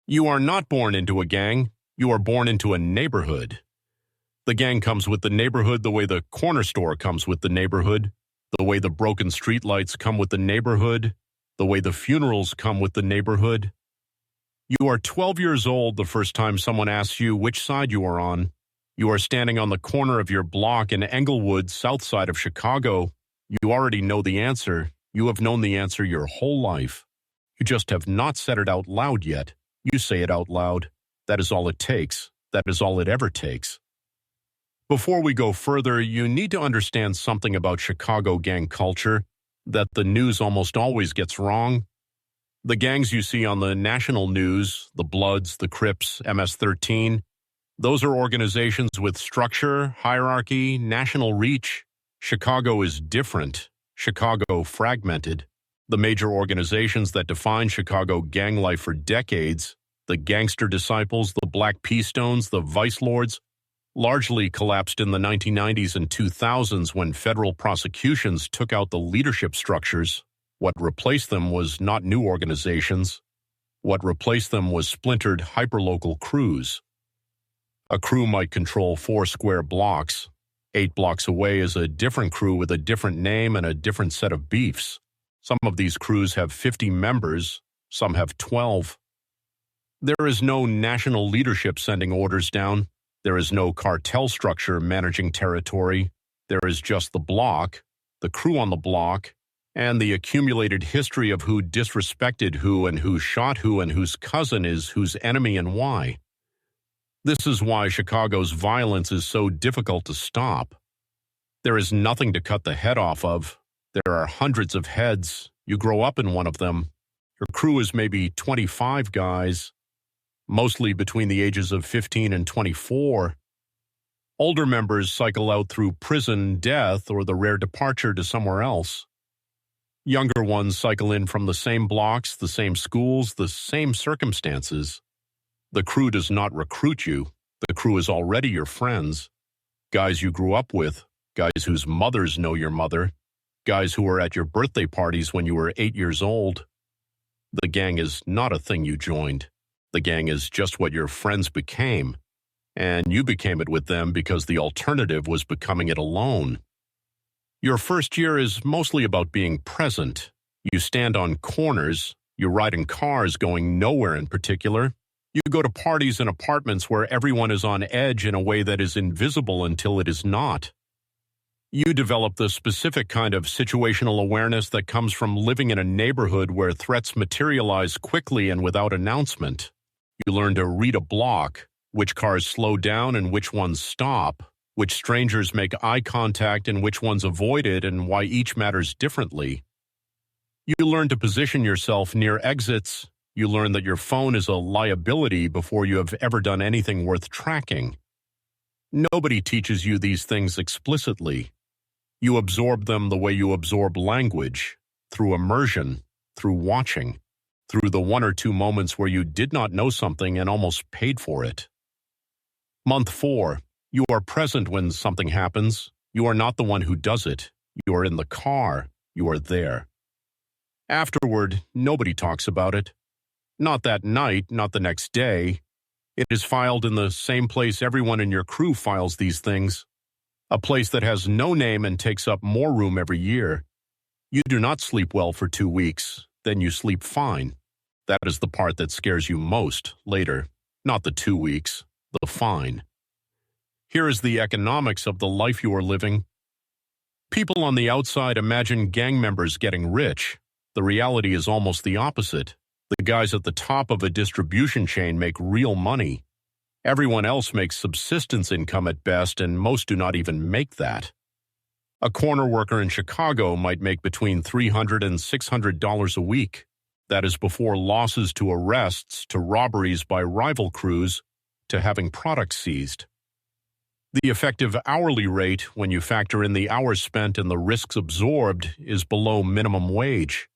You are not born into a gang, you are born into a neighborhood. The gang comes with the neighborhood the way the corner store comes with the neighborhood, the way the broken streetlights come with the neighborhood, the way the funerals come with the neighborhood. You are 12 years old the first time someone asks you which side you are on. You are standing on the corner of your block in Englewood, south side of Chicago. You already know the answer. You have known the answer your whole life. You just have not said it out loud yet. You say it out loud. That is all it takes. That is all it ever takes. Before we go further, you need to understand something about Chicago gang culture that the news almost always gets wrong. The gangs you see on the national news, the Bloods, the Crips, MS-13, those are organizations with structure, hierarchy, national reach. Chicago is different. Chicago fragmented. The major organizations that define Chicago gang life for decades, the Gangster Disciples, the Black P-Stones, the Vice Lords, largely collapsed in the 1990s and 2000s when federal prosecutions took out the leadership structures. What replaced them was not new organizations. What replaced them was splintered hyperlocal crews. A crew might control 4 square blocks. 8 blocks away is a different crew with a different name and a different set of beefs. Some of these crews have 50 members, some have 12. There is no national leadership sending orders down. There is no cartel structure managing territory. There is just the block, the crew on the block, and the accumulated history of who disrespected who and who shot who and whose cousin is whose enemy and why. This is why Chicago's violence is so difficult to stop. There is nothing to cut the head off of. There are hundreds of heads. You grow up in one of them. Your crew is maybe 25 guys, mostly between the ages of 15 and 24. Older members cycle out through prison, death, or the rare departure to somewhere else. Younger ones cycle in from the same blocks, the same schools, the same circumstances. The crew does not recruit you. The crew is already your friends. Guys you grew up with, guys whose mothers know your mother, guys who were at your birthday parties when you were 8 years old. The gang is not a thing you joined. The gang is just what your friends became, and you became it with them because the alternative was becoming it alone. Your first year is mostly about being present. You stand on corners, you ride in cars going nowhere in particular. You go to parties and apartments where everyone is on edge in a way that is invisible until it is not. You develop the specific kind of situational awareness that comes from living in a neighborhood where threats materialize quickly and without announcement. You learn to read a block, which cars slow down and which ones stop, which strangers make eye contact and which ones avoid it, and why each matters differently. You learn to position yourself near exits. You learn that your phone is a liability before you have ever done anything worth tracking. Nobody teaches you these things explicitly. You absorb them the way you absorb language, through immersion, through watching, through the 1 or 2 moments where you did not know something and almost paid for it. Month 4, you are present when something happens. You are not the one who does it. You are in the car. You are there. Afterward, nobody talks about it. Not that night, not the next day. It is filed in the same place everyone in your crew files these things. A place that has no name and takes up more room every year. You do not sleep well for 2 weeks, then you sleep fine. That is the part that scares you most later, not the 2 weeks, the fine. Here is the economics of the life you are living. People on the outside imagine gang members getting rich. The reality is almost the opposite. The guys at the top of a distribution chain make real money. Everyone else makes subsistence income at best, and most do not even make that. A corner worker in Chicago might make between $300 and $600 a week. That is before losses to arrests, to robberies by rival crews, to having products seized. The effective hourly rate, when you factor in the hours spent and the risks absorbed, is below minimum wage.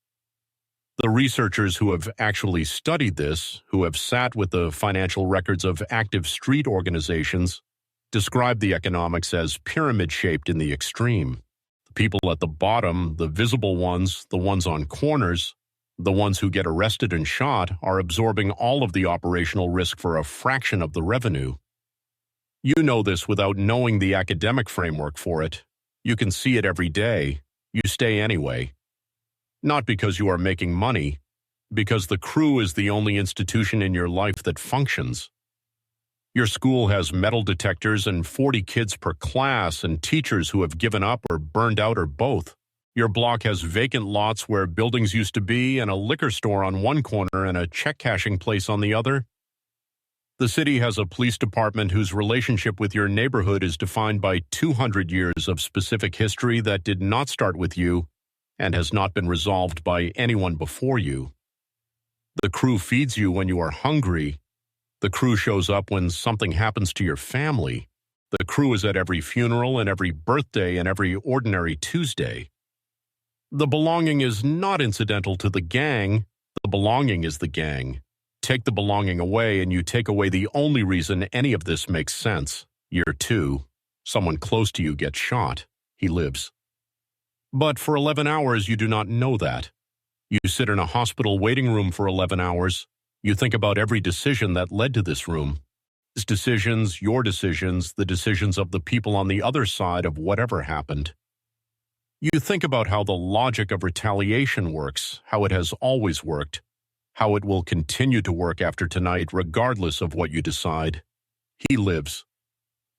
The researchers who have actually studied this, who have sat with the financial records of active street organizations, describe the economics as pyramid-shaped in the extreme. The people at the bottom, the visible ones, the ones on corners, The ones who get arrested and shot are absorbing all of the operational risk for a fraction of the revenue. You know this without knowing the academic framework for it. You can see it every day. You stay anyway. Not because you are making money, because the crew is the only institution in your life that functions. Your school has metal detectors and 40 kids per class and teachers who have given up or burned out or both. Your block has vacant lots where buildings used to be and a liquor store on one corner and a check cashing place on the other. The city has a police department whose relationship with your neighborhood is defined by 200 years of specific history that did not start with you and has not been resolved by anyone before you. The crew feeds you when you are hungry. The crew shows up when something happens to your family. The crew is at every funeral and every birthday and every ordinary Tuesday. The belonging is not incidental to the gang. The belonging is the gang. Take the belonging away and you take away the only reason any of this makes sense. Year 2, someone close to you gets shot. He lives. But for 11 hours you do not know that. You sit in a hospital waiting room for 11 hours. You think about every decision that led to this room. His decisions, your decisions, the decisions of the people on the other side of whatever happened. You think about how the logic of retaliation works, how it has always worked, how it will continue to work after tonight regardless of what you decide. He lives.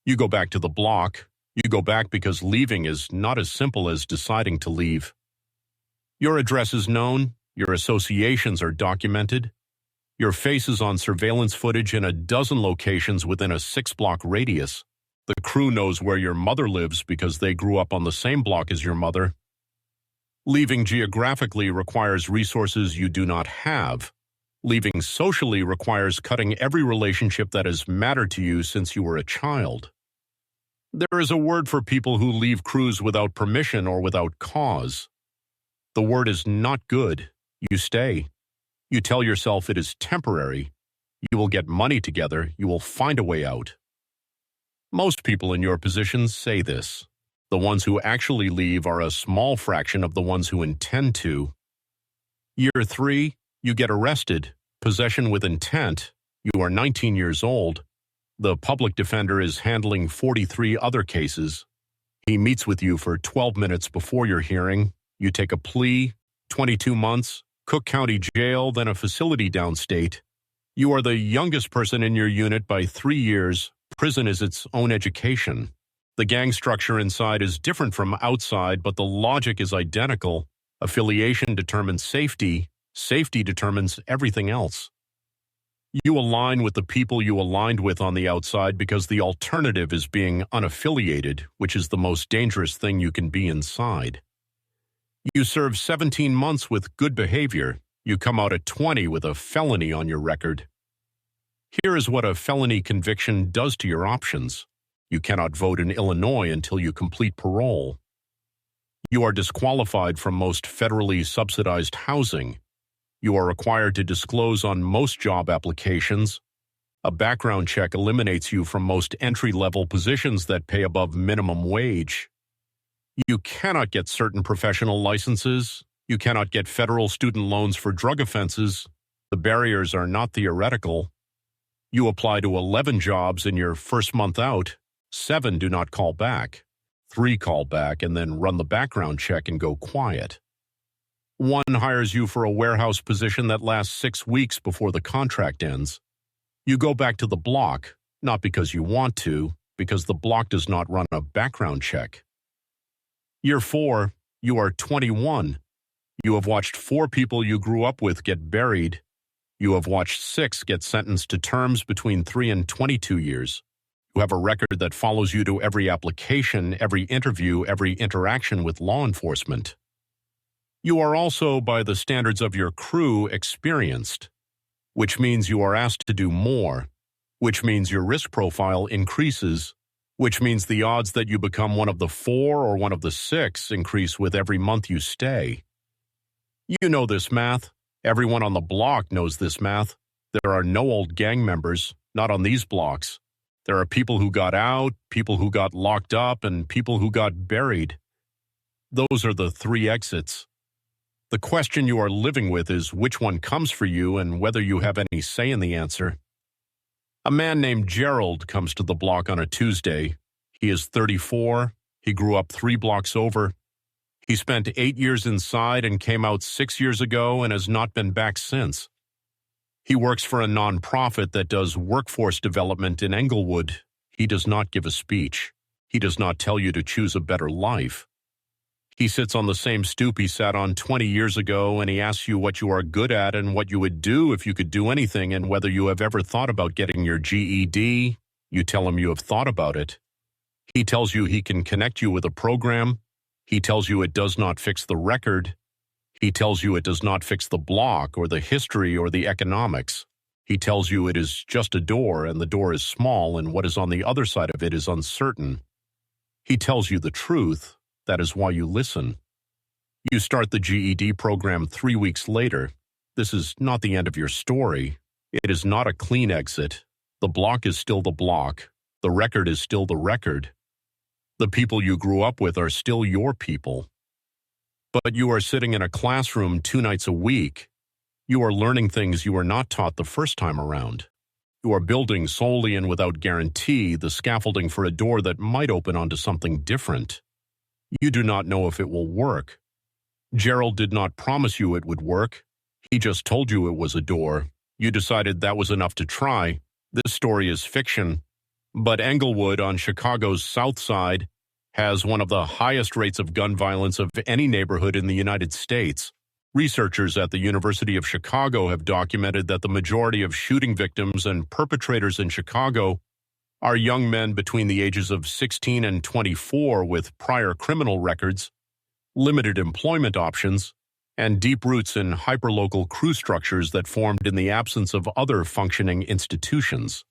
You go back to the block. You go back because leaving is not as simple as deciding to leave. Your address is known. Your associations are documented. Your face is on surveillance footage in a dozen locations within a 6-block radius. The crew knows where your mother lives because they grew up on the same block as your mother. Leaving geographically requires resources you do not have. Leaving socially requires cutting every relationship that has mattered to you since you were a child. There is a word for people who leave crews without permission or without cause. The word is not good. You stay. You tell yourself it is temporary. You will get money together. You will find a way out. Most people in your positions say this. The ones who actually leave are a small fraction of the ones who intend to. Year 3, you get arrested. Possession with intent. You are 19 years old. The public defender is handling 43 other cases. He meets with you for 12 minutes before your hearing. You take a plea, 22 months, Cook County Jail, then a facility downstate. You are the youngest person in your unit by 3 years. Prison is its own education. The gang structure inside is different from outside, but the logic is identical. Affiliation determines safety. Safety determines everything else. You align with the people you aligned with on the outside because the alternative is being unaffiliated, which is the most dangerous thing you can be inside. You serve 17 months with good behavior. You come out at 20 with a felony on your record. Here is what a felony conviction does to your options. You cannot vote in Illinois until you complete parole. You are disqualified from most federally subsidized housing. You are required to disclose on most job applications. A background check eliminates you from most entry-level positions that pay above minimum wage. You cannot get certain professional licenses. You cannot get federal student loans for drug offenses. The barriers are not theoretical. You apply to 11 jobs in your first month out. 7 do not call back. 3 call back and then run the background check and go quiet. 1 hires you for a warehouse position that lasts 6 weeks before the contract ends. You go back to the block, not because you want to, because the block does not run a background check. Year 4, you are 21. You have watched 4 people you grew up with get buried. You have watched 6 get sentenced to terms between 3 and 22 years. You have a record that follows you to every application, every interview, every interaction with law enforcement. You are also, by the standards of your crew, experienced, which means you are asked to do more, which means your risk profile increases, which means the odds that you become one of the 4 or one of the 6 increase with every month you stay. You know this math. Everyone on the block knows this math. There are no old gang members, not on these blocks. There are people who got out, people who got locked up, and people who got buried. Those are the 3 exits. The question you are living with is which one comes for you and whether you have any say in the answer. A man named Gerald comes to the block on a Tuesday. He is 34. He grew up 3 blocks over. He spent 8 years inside and came out 6 years ago and has not been back since. He works for a nonprofit that does workforce development in Englewood. He does not give a speech. He does not tell you to choose a better life. He sits on the same stoop he sat on 20 years ago, and he asks you what you are good at and what you would do if you could do anything and whether you have ever thought about getting your GED. You tell him you have thought about it. He tells you he can connect you with a program. He tells you it does not fix the record. He tells you it does not fix the block or the history or the economics. He tells you it is just a door and the door is small and what is on the other side of it is uncertain. He tells you the truth. That is why you listen. You start the GED program 3 weeks later. This is not the end of your story. It is not a clean exit. The block is still the block. The record is still the record. The people you grew up with are still your people. But you are sitting in a classroom 2 nights a week. You are learning things you were not taught the first time around. You are building solely and without guarantee the scaffolding for a door that might open onto something different. You do not know if it will work. Gerald did not promise you it would work. He just told you it was a door. You decided that was enough to try. This story is fiction. But Englewood on Chicago's South Side has one of the highest rates of gun violence of any neighborhood in the United States. Researchers at the University of Chicago have documented that the majority of shooting victims and perpetrators in Chicago are young men between the ages of 16 and 24 with prior criminal records, limited employment options, and deep roots in hyperlocal crew structures that formed in the absence of other functioning institutions.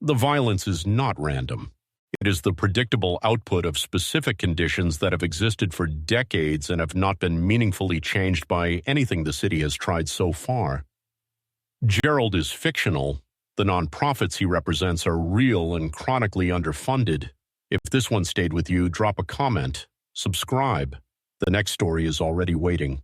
The violence is not random. It is the predictable output of specific conditions that have existed for decades and have not been meaningfully changed by anything the city has tried so far. Gerald is fictional. The nonprofits he represents are real and chronically underfunded. If this one stayed with you, drop a comment, subscribe. The next story is already waiting.